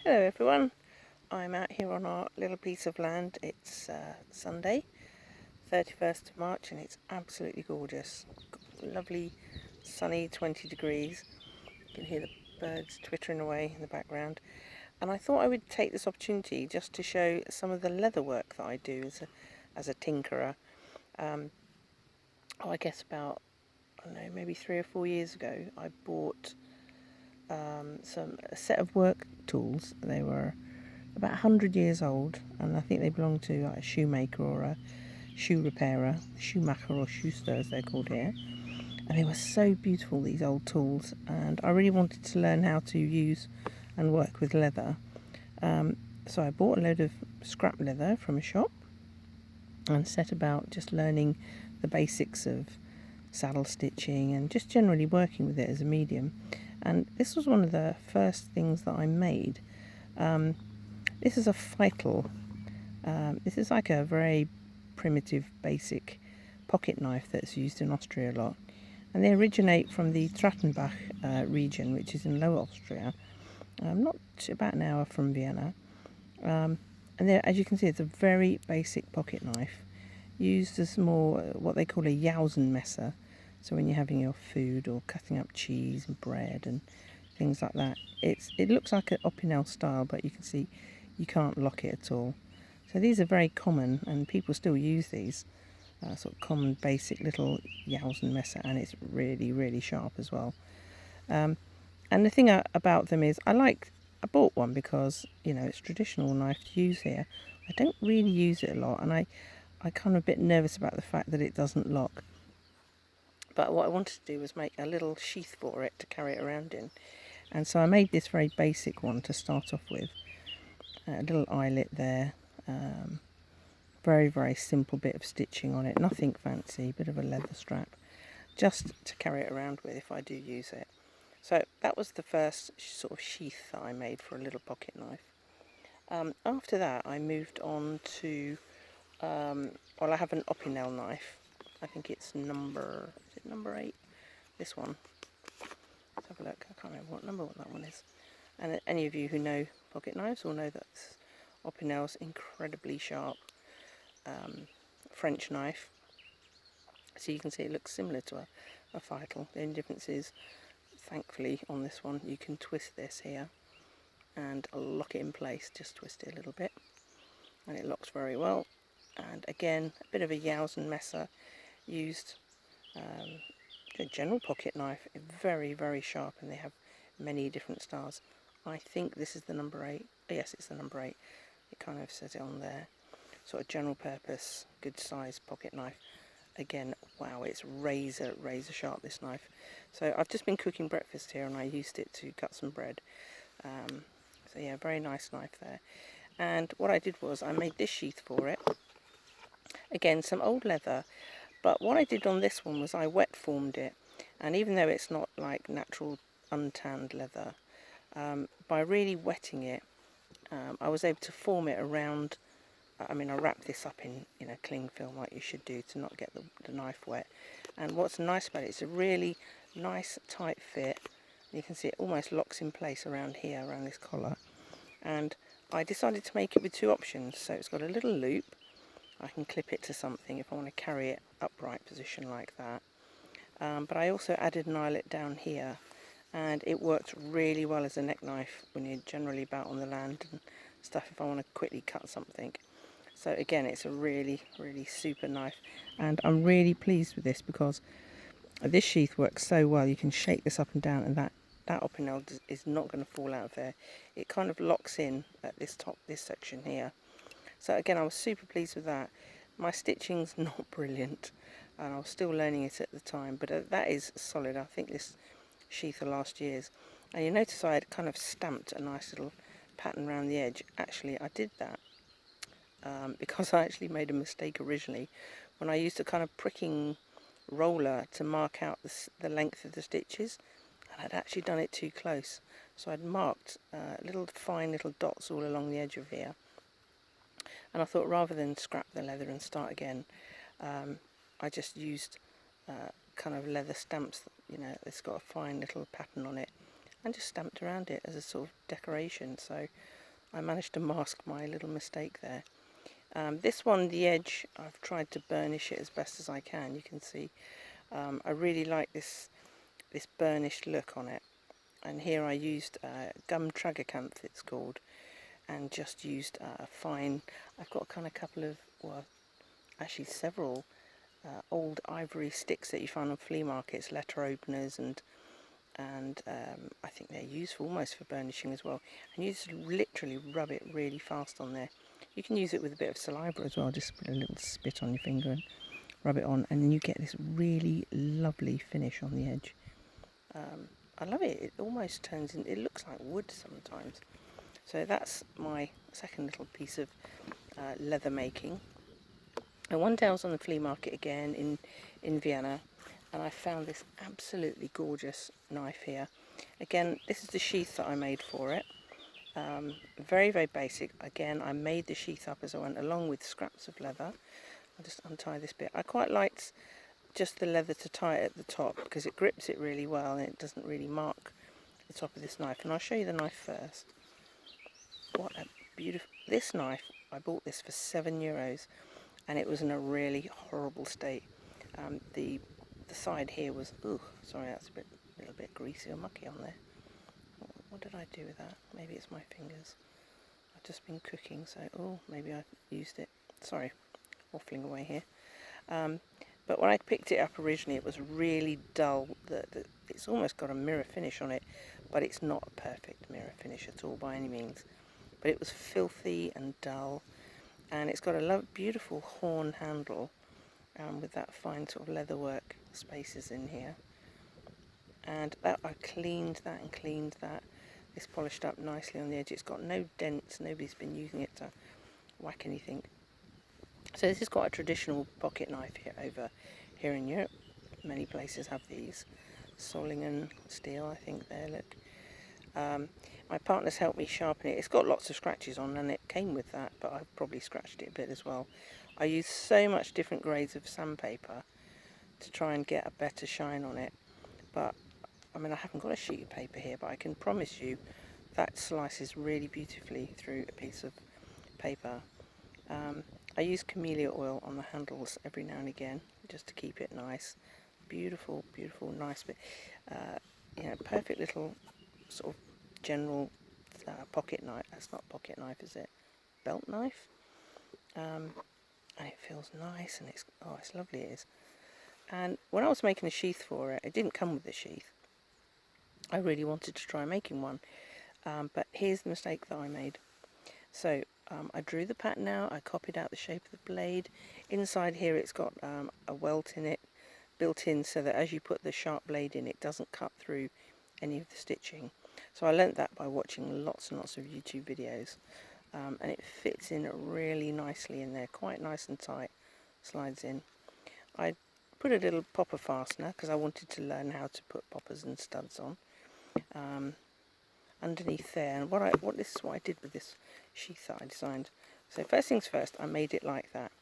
Hello everyone, I'm out here on our little piece of land. It's Sunday, 31st of March, and it's absolutely gorgeous. Lovely sunny 20 degrees. You can hear the birds twittering away in the background. And I thought I would take this opportunity just to show some of the leather work that I do as a tinkerer. I guess about, I don't know, maybe 3 or 4 years ago, I bought a set of work tools. They were about 100 years old, and I think they belonged to like a shoemaker or a shoe repairer, shoemaker or shoester as they're called here. And they were so beautiful, these old tools, and I really wanted to learn how to use and work with leather. So I bought a load of scrap leather from a shop and set about just learning the basics of saddle stitching and just generally working with it as a medium. And this was one of the first things that I made. This is a Feitl. This is like a very primitive, basic pocket knife that's used in Austria a lot. And they originate from the Trachtenbach region, which is in Lower Austria, not about an hour from Vienna. And as you can see, it's a very basic pocket knife, used as more what they call a Fahrtenmesser. So when you're having your food or cutting up cheese and bread and things like that, it looks like an Opinel style, but you can see you can't lock it at all. So these are very common, and people still use these sort of common basic little Fahrtenmesser, and it's really, really sharp as well. And the thing about them is I bought one because, you know, it's a traditional knife to use here. I don't really use it a lot, and I kind of a bit nervous about the fact that it doesn't lock. But what I wanted to do was make a little sheath for it to carry it around in. And so I made this very basic one to start off with. A little eyelet there. Very, very simple bit of stitching on it. Nothing fancy, bit of a leather strap. Just to carry it around with if I do use it. So that was the first sort of sheath that I made for a little pocket knife. After that I moved on to, well, I have an Opinel knife. I think it's number 8? This one. Let's have a look. I can't remember what that one is. And any of you who know pocket knives will know that Opinel's incredibly sharp French knife. So you can see it looks similar to a Feitl. The only difference is, thankfully, on this one you can twist this here and lock it in place. Just twist it a little bit, and it locks very well. And again, a bit of a Fahrtenmesser used. A general pocket knife, very, very sharp, and they have many different styles. I think this is the number 8. Yes, it's the number 8. It kind of says it on there. Sort of general purpose, good size pocket knife. Again, wow, it's razor sharp, this knife. So I've just been cooking breakfast here, and I used it to cut some bread. So yeah, very nice knife there. And what I did was I made this sheath for it. Again, some old leather. But what I did on this one was I wet formed it, and even though it's not like natural untanned leather, by really wetting it, I was able to form it around. I mean, I wrapped this up in cling film like you should do to not get the knife wet. And what's nice about it, it's a really nice tight fit. You can see it almost locks in place around here, around this collar. And I decided to make it with 2 options. So it's got a little loop. I can clip it to something if I want to carry it upright position like that. But I also added an eyelet down here, and it works really well as a neck knife when you're generally about on the land and stuff, if I want to quickly cut something. So again, it's a really, really super knife, and I'm really pleased with this because this sheath works so well. You can shake this up and down, and that Opinel is not going to fall out of there. It kind of locks in at this section here. So again, I was super pleased with that. My stitching's not brilliant, and I was still learning it at the time, but that is solid. I think this sheath will last years. And you notice I had kind of stamped a nice little pattern around the edge. Actually, I did that because I actually made a mistake originally when I used a kind of pricking roller to mark out the length of the stitches, and I'd actually done it too close. So I'd marked fine little dots all along the edge of here. And I thought, rather than scrap the leather and start again, I just used kind of leather stamps. It's got a fine little pattern on it, and just stamped around it as a sort of decoration. So I managed to mask my little mistake there. This one, the edge, I've tried to burnish it as best as I can. You can see I really like this burnished look on it. And here I used gum tragacanth, it's called, and just used fine. I've got kind of couple of, well, actually several old ivory sticks that you find on flea markets, letter openers, and I think they're useful almost for burnishing as well. And you just literally rub it really fast on there. You can use it with a bit of saliva as well, just put a little spit on your finger and rub it on, and then you get this really lovely finish on the edge. I love it. It almost turns in, it looks like wood sometimes. So that's my second little piece of leather making. And one day I was on the flea market again in Vienna, and I found this absolutely gorgeous knife here. Again, this is the sheath that I made for it. Very, very basic. Again, I made the sheath up as I went along with scraps of leather. I'll just untie this bit. I quite liked just the leather to tie it at the top because it grips it really well and it doesn't really mark the top of this knife. And I'll show you the knife first. What a beautiful... This knife, I bought this for €7 and it was in a really horrible state. The side here was... Ooh, sorry, that's a little bit greasy or mucky on there. What did I do with that? Maybe it's my fingers. I've just been cooking, so... Oh, maybe I used it. Sorry, waffling away here. But when I picked it up originally, it was really dull. It's almost got a mirror finish on it, but it's not a perfect mirror finish at all by any means. But it was filthy and dull, and it's got a beautiful horn handle with that fine sort of leatherwork spaces in here. And that I cleaned that and cleaned that. It's polished up nicely on the edge. It's got no dents. Nobody's been using it to whack anything. So this is quite a traditional pocket knife here in Europe. Many places have these. Solingen steel, I think there, look. My partner's helped me sharpen it. It's got lots of scratches on and it came with that, but I've probably scratched it a bit as well. I use so much different grades of sandpaper to try and get a better shine on it. But, I mean, I haven't got a sheet of paper here, but I can promise you that slices really beautifully through a piece of paper. I use camellia oil on the handles every now and again, just to keep it nice. Beautiful, beautiful, nice bit. You know, perfect little sort of general pocket knife. That's not pocket knife, is it? Belt knife. And it feels nice, and it's lovely, it is. And when I was making a sheath for it, it didn't come with a sheath. I really wanted to try making one, but here's the mistake that I made. So I drew the pattern out, I copied out the shape of the blade. Inside here it's got a welt in it, built in so that as you put the sharp blade in, it doesn't cut through any of the stitching. So I learnt that by watching lots and lots of YouTube videos. And it fits in really nicely in there, quite nice and tight, slides in. I put a little popper fastener because I wanted to learn how to put poppers and studs on. Underneath there, and this is what I did with this sheath that I designed. So first things first, I made it like that,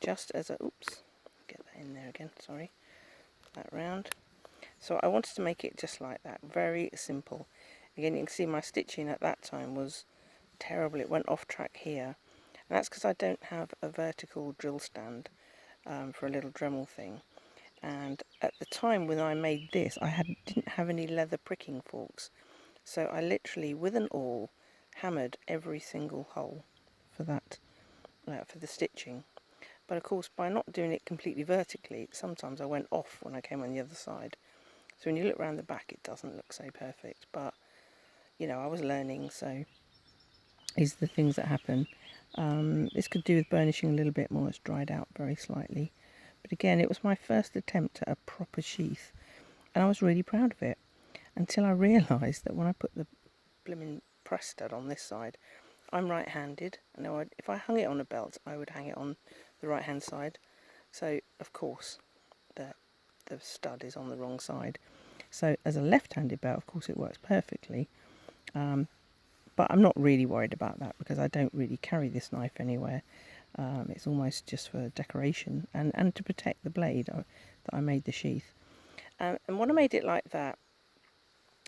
just as a, oops, get that in there again, sorry, that round. So I wanted to make it just like that, very simple. Again, you can see my stitching at that time was terrible. It went off track here, and that's because I don't have a vertical drill stand for a little Dremel thing. And at the time when I made this, I didn't have any leather pricking forks. So I literally, with an awl, hammered every single hole for that, for the stitching. But of course, by not doing it completely vertically, sometimes I went off when I came on the other side. So when you look around the back, it doesn't look so perfect. But, you know, I was learning, so these are the things that happen. This could do with burnishing a little bit more. It's dried out very slightly. But again, it was my first attempt at a proper sheath, and I was really proud of it. Until I realised that when I put the blimmin' press stud on this side, I'm right-handed. Now, if I hung it on a belt, I would hang it on the right-hand side. So, of course, the stud is on the wrong side. So, as a left-handed belt, of course, it works perfectly. But I'm not really worried about that because I don't really carry this knife anywhere. It's almost just for decoration and to protect the blade that I made the sheath. And when I made it like that,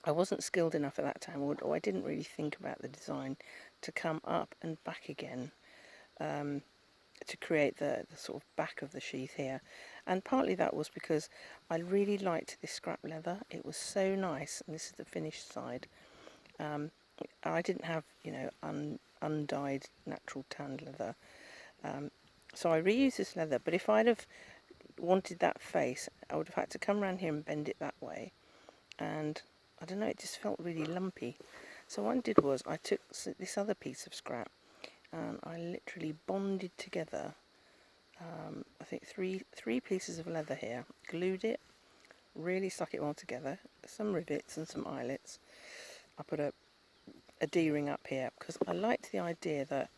I wasn't skilled enough at that time, or I didn't really think about the design to come up and back again to create the sort of back of the sheath here. And partly that was because I really liked this scrap leather. It was so nice, and this is the finished side. I didn't have, you know, undyed natural tanned leather, so I reused this leather. But if I'd have wanted that face, I would have had to come around here and bend it that way, and I don't know, it just felt really lumpy. So what I did was I took this other piece of scrap and I literally bonded together, I think three pieces of leather here, glued it, really stuck it all together, some rivets and some eyelets. I put a D-ring up here because I liked the idea that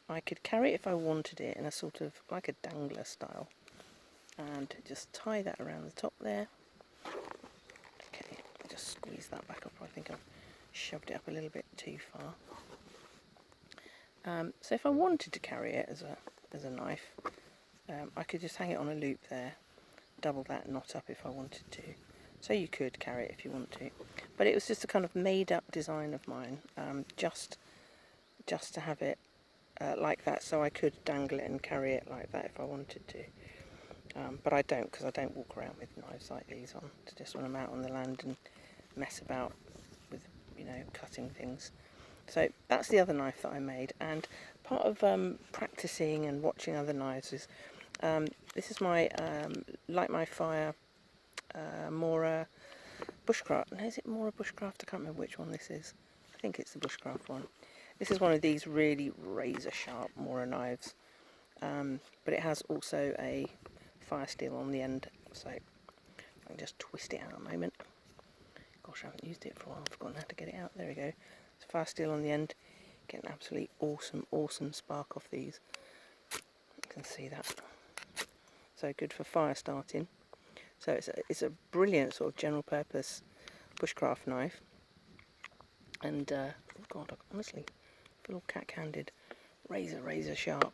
I could carry it if I wanted it in a sort of like a dangler style, and just tie that around the top there. Okay, just squeeze that back up. I think I've shoved it up a little bit too far. So if I wanted to carry it as a knife, I could just hang it on a loop there, double that knot up if I wanted to. So you could carry it if you want to, but it was just a kind of made-up design of mine, just to have it like that, so I could dangle it and carry it like that if I wanted to. But I don't, because I don't walk around with knives like these on. It's just when I'm out on the land and mess about with, you know, cutting things. So that's the other knife that I made, and part of practicing and watching other knives is this is my Light My Fire Mora Bushcraft. No, is it Mora Bushcraft? I can't remember which one this is. I think it's the Bushcraft one. This is one of these really razor sharp Mora knives, but it has also a fire steel on the end, so I can just twist it out a moment. Gosh, I haven't used it for a while, I've forgotten how to get it out. There we go. It's fire steel on the end. Get an absolutely awesome spark off these. You can see that. So good for fire starting. So it's a brilliant sort of general purpose bushcraft knife. And oh God, I honestly feel all cack-handed. Razor sharp.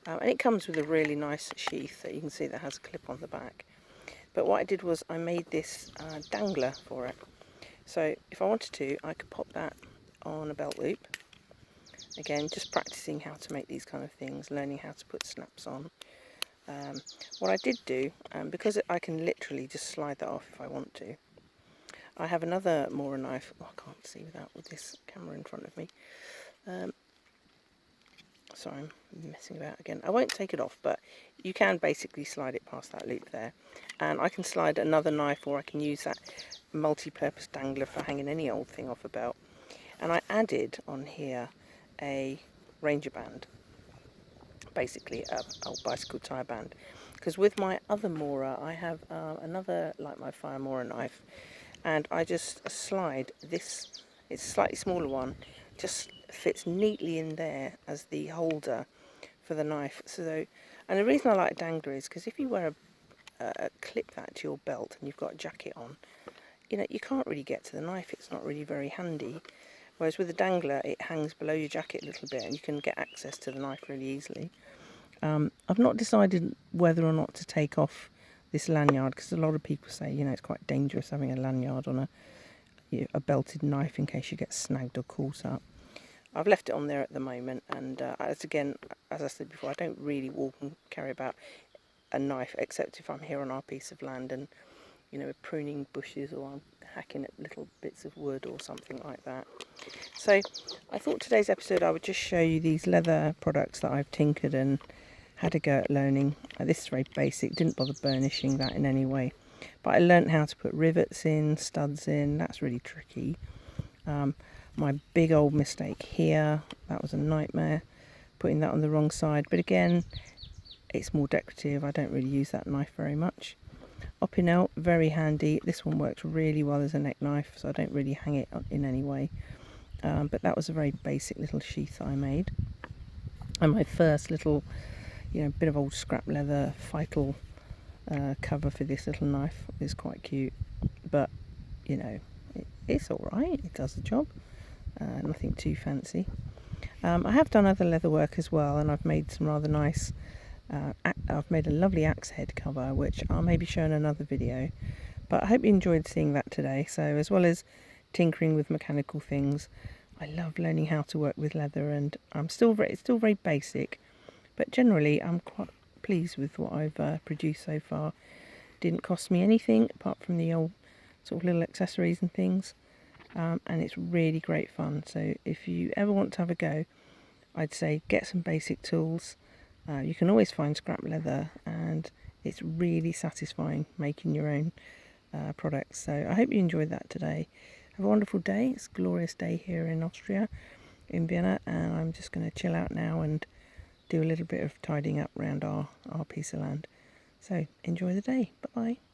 And it comes with a really nice sheath that you can see that has a clip on the back. But what I did was I made this dangler for it. So if I wanted to, I could pop that on a belt loop. Again, just practicing how to make these kind of things, learning how to put snaps on. What I did do, because I can literally just slide that off if I want to, I have another Mora knife. Oh, I can't see with this camera in front of me. Sorry, I'm messing about again. I won't take it off, but you can basically slide it past that loop there. And I can slide another knife, or I can use that multi-purpose dangler for hanging any old thing off a belt. And I added on here a ranger band, basically a old bicycle tyre band, because with my other Mora I have another Light My Fire Mora knife, and I just slide this, it's a slightly smaller one, just fits neatly in there as the holder for the knife. So, and the reason I like dangler is because if you wear clip that to your belt and you've got a jacket on, you know, you can't really get to the knife, it's not really very handy. Whereas with the dangler, it hangs below your jacket a little bit and you can get access to the knife really easily. I've not decided whether or not to take off this lanyard, because a lot of people say, you know, it's quite dangerous having a lanyard on a belted knife in case you get snagged or caught up. I've left it on there at the moment, and as I said before, I don't really walk and carry about a knife except if I'm here on our piece of land and, you know, we're pruning bushes or I'm hacking at little bits of wood or something like that. So I thought today's episode I would just show you these leather products that I've tinkered and had a go at learning. This is very basic, didn't bother burnishing that in any way, but I learnt how to put rivets in, studs in. That's really tricky. My big old mistake here, that was a nightmare, putting that on the wrong side, but again, it's more decorative. I don't really use that knife very much. Opinel, very handy. This one works really well as a neck knife, so I don't really hang it in any way. But that was a very basic little sheath I made. And my first little, you know, bit of old scrap leather Feitl cover for this little knife is quite cute. But, you know, it's alright, it does the job. Nothing too fancy. I have done other leather work as well, and I've made some rather nice, I've made a lovely axe head cover, which I'll maybe show in another video. But I hope you enjoyed seeing that today. So as well as tinkering with mechanical things. I love learning how to work with leather, and it's still very basic, but generally I'm quite pleased with what I've produced so far. Didn't cost me anything apart from the old sort of little accessories and things, and it's really great fun. So if you ever want to have a go, I'd say get some basic tools. You can always find scrap leather, and it's really satisfying making your own products. So I hope you enjoyed that today. Have a wonderful day. It's a glorious day here in Austria, in Vienna, and I'm just going to chill out now and do a little bit of tidying up around our piece of land. So enjoy the day. Bye bye.